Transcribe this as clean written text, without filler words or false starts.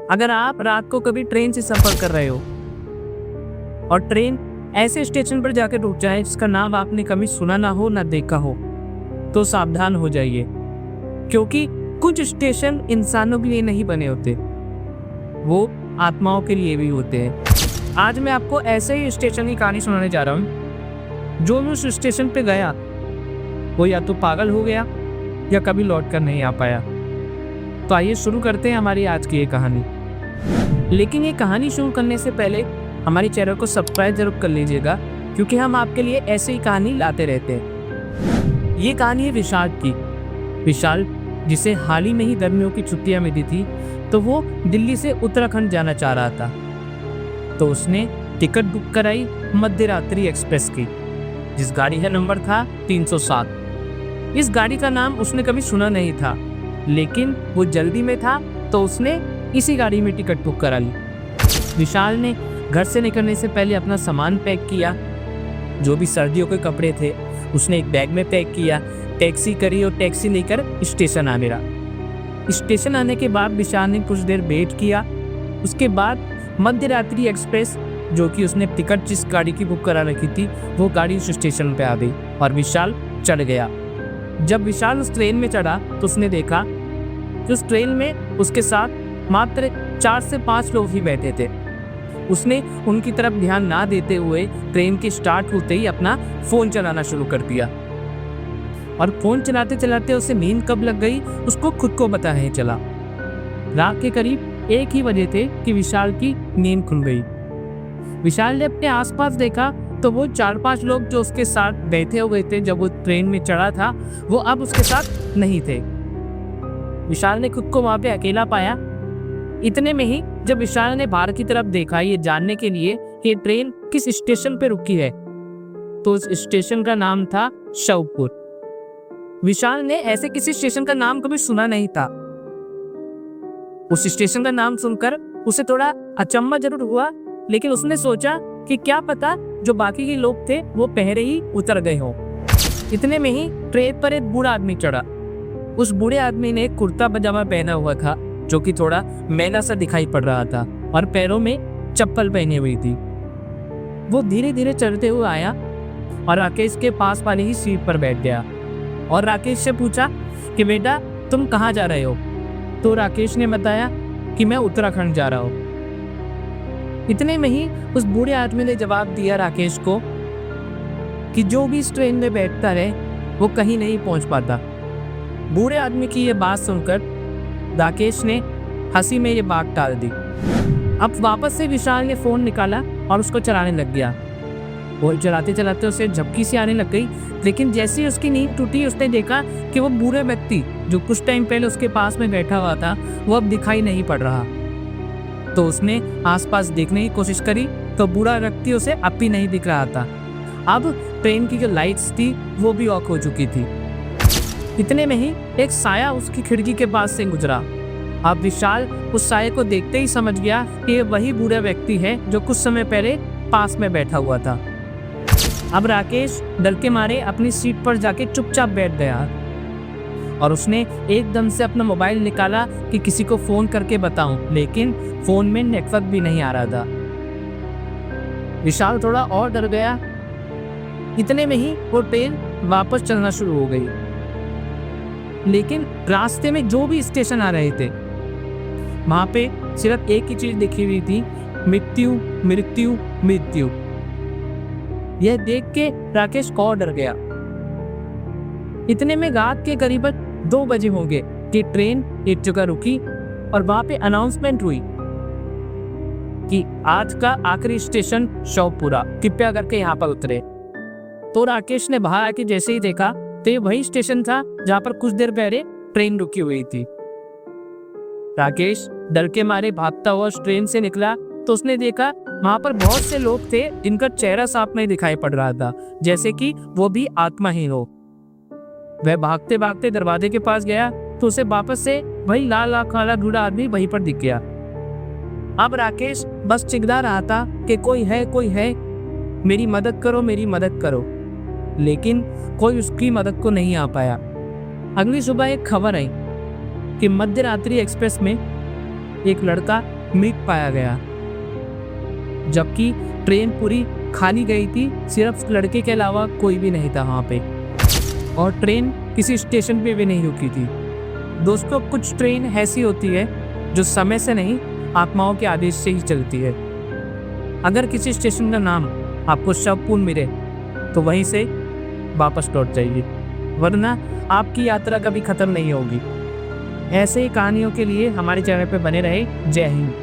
अगर आप रात को कभी ट्रेन से सफर कर रहे हो और ट्रेन ऐसे स्टेशन पर जाकर रुक जाए जिसका नाम आपने कभी सुना ना हो ना देखा हो, तो सावधान हो जाइए, क्योंकि कुछ स्टेशन इंसानों के लिए नहीं बने होते, वो आत्माओं के लिए भी होते हैं। आज मैं आपको ऐसे ही स्टेशन की कहानी सुनाने जा रहा हूँ। जो भी उस स्टेशन पे गया वो या तो पागल हो गया या कभी लौट कर नहीं आ पाया। तो आइए शुरू करते हैं हमारी आज की ये कहानी। लेकिन ये कहानी शुरू करने से पहले हमारे चैनल को सब्सक्राइब जरूर कर लीजिएगा, क्योंकि हम आपके लिए ऐसे ही कहानी लाते रहते हैं। ये कहानी है विशाल की। विशाल, जिसे हाल ही में ही गर्मियों की छुट्टियां मिली थी, तो वो दिल्ली से उत्तराखंड जाना चाह रहा था। तो उसने टिकट बुक कराई मध्य रात्रि एक्सप्रेस की, जिस गाड़ी का नंबर था 307। इस गाड़ी का नाम उसने कभी सुना नहीं था, लेकिन वो जल्दी में था तो उसने इसी गाड़ी में टिकट बुक करा ली। विशाल ने घर से निकलने से पहले अपना सामान पैक किया। जो भी सर्दियों के कपड़े थे उसने एक बैग में पैक किया, टैक्सी करी और टैक्सी लेकर स्टेशन आ मिला। स्टेशन आने के बाद विशाल ने कुछ देर वेट किया। उसके बाद मध्य रात्रि एक्सप्रेस, जो कि उसने टिकट जिस गाड़ी की बुक करा रखी थी, वो गाड़ी उस स्टेशन पे आ गई और विशाल चढ़ गया। जब विशाल उस ट्रेन में चढ़ा तो उसने देखा कि उस ट्रेन में उसके साथ मात्र 4 से 5 लोग ही बैठे थे। उसने उनकी तरफ ध्यान ना देते हुए ट्रेन के स्टार्ट होते ही अपना फोन चलाना शुरू कर दिया। और फोन चलाते चलाते उसे नींद कब लग गई उसको खुद को पता नहीं चला। रात के करीब 1 ही बजे थे कि विशाल की नींद खुल गई। विशाल ने अपने आसपास देखा तो वो 4-5 लोग जो उसके साथ बैठे हुए थे जब वो ट्रेन में चढ़ा था, वो अब उसके साथ नहीं थे। विशाल ने खुद को वहां पे अकेला पाया। इतने में ही जब विशाल ने बाहर की तरफ देखा, ये जानने के लिए कि ट्रेन किस स्टेशन पे रुकी है, तो उस स्टेशन का नाम था शवपुर। विशाल ने ऐसे किसी स्टेशन का नाम कभी सुना नहीं था। उस स्टेशन का नाम सुनकर उसे थोड़ा अचंभा जरूर हुआ, लेकिन उसने सोचा कि क्या पता जो बाकी के लोग थे वो पहले ही उतर गए हों। इतने में ही ट्रेन पर एक बूढ़ा आदमी चढ़ा। उस बूढ़े आदमी ने कुर्ता पजामा पहना हुआ था, जो कि थोड़ा मैला सा दिखाई पड़ रहा था, और पैरों में चप्पल पहनी हुई थी। वो धीरे धीरे चढ़ते हुए आया और राकेश के पास वाली ही सीट पर बैठ गया और राकेश से पूछा कि बेटा तुम कहाँ जा रहे हो? तो राकेश ने बताया कि मैं उत्तराखंड जा रहा हूँ। इतने में ही उस बूढ़े आदमी ने जवाब दिया राकेश को कि जो भी इस ट्रेन में बैठता रहे वो कहीं नहीं पहुंच पाता। बूढ़े आदमी की ये बात सुनकर राकेश ने हंसी में ये बात टाल दी। अब वापस से विशाल ने फोन निकाला और उसको चलाने लग गया। वो चलाते चलाते उसे झपकी सी आने लग गई, लेकिन जैसे ही उसकी नींद टूटी उसने देखा कि वो बूढ़ा व्यक्ति जो कुछ टाइम पहले उसके पास में बैठा हुआ था वो अब दिखाई नहीं पड़ रहा। तो उसने आसपास देखने की कोशिश करी तो बूढ़ा व्यक्ति उसे अब भी नहीं दिख रहा था। अब ट्रेन की जो लाइट्स थी वो भी ऑफ हो चुकी थी। इतने में ही एक साया उसकी खिड़की के पास से गुजरा। अब विशाल उस साये को देखते ही समझ गया कि ये वही बूढ़ा व्यक्ति है जो कुछ समय पहले पास में बैठा हुआ था। अब राकेश डर के मारे अपनी सीट पर जाके चुपचाप बैठ गया और उसने एकदम से अपना मोबाइल निकाला कि किसी को फोन करके बताऊं, लेकिन फोन में नेटवर्क भी नहीं आ रहा था। विशाल थोड़ा और डर गया। इतने में ही वो ट्रेन वापस चलना शुरू हो गई, लेकिन रास्ते में जो भी स्टेशन आ रहे थे वहां पे सिर्फ एक ही चीज लिखी हुई थी, मृत्यु मृत्यु मृत्यु। यह देख के राकेश और डर गया। इतने में रात के करीबन 2 बजे होंगे कि ट्रेन एक जगह रुकी और वहां पे अनाउंसमेंट हुई कि आज का आखिरी स्टेशन शवपुरा, कृपया करके यहाँ पर उतरे। तो राकेश ने बाहर आके जैसे ही देखा तो ये वही स्टेशन था जहाँ पर कुछ देर पहले ट्रेन रुकी हुई थी। राकेश डर के मारे भागता हुआ उस ट्रेन से निकला तो उसने देखा वहां पर बहुत से लोग थे जिनका चेहरा साफ नहीं दिखाई पड़ रहा था, जैसे कि वो भी आत्माहीन हो। वह भागते भागते दरवाजे के पास गया तो उसे वापस से वही लाल आंख वाला बूढ़ा आदमी वहीं पर दिख गया। अब राकेश बस चिल्ला रहा था कि कोई है, मेरी मदद करो, मेरी मदद करो, लेकिन कोई उसकी मदद को नहीं आ पाया। अगली सुबह एक खबर आई कि मध्य रात्रि एक्सप्रेस में एक लड़का मृत पाया गया, जबकि ट्रेन पूरी खाली गई थी, सिर्फ उस लड़के के अलावा कोई भी नहीं था वहाँ पे, और ट्रेन किसी स्टेशन पे भी नहीं रुकी थी। दोस्तों, कुछ ट्रेन ऐसी होती है जो समय से नहीं, आत्माओं के आदेश से ही चलती है। अगर किसी स्टेशन का नाम आपको शवपूर्ण मिले तो वहीं से वापस लौट जाइए, वरना आपकी यात्रा कभी खत्म नहीं होगी। ऐसे ही कहानियों के लिए हमारे चैनल पे बने रहे। जय हिंद।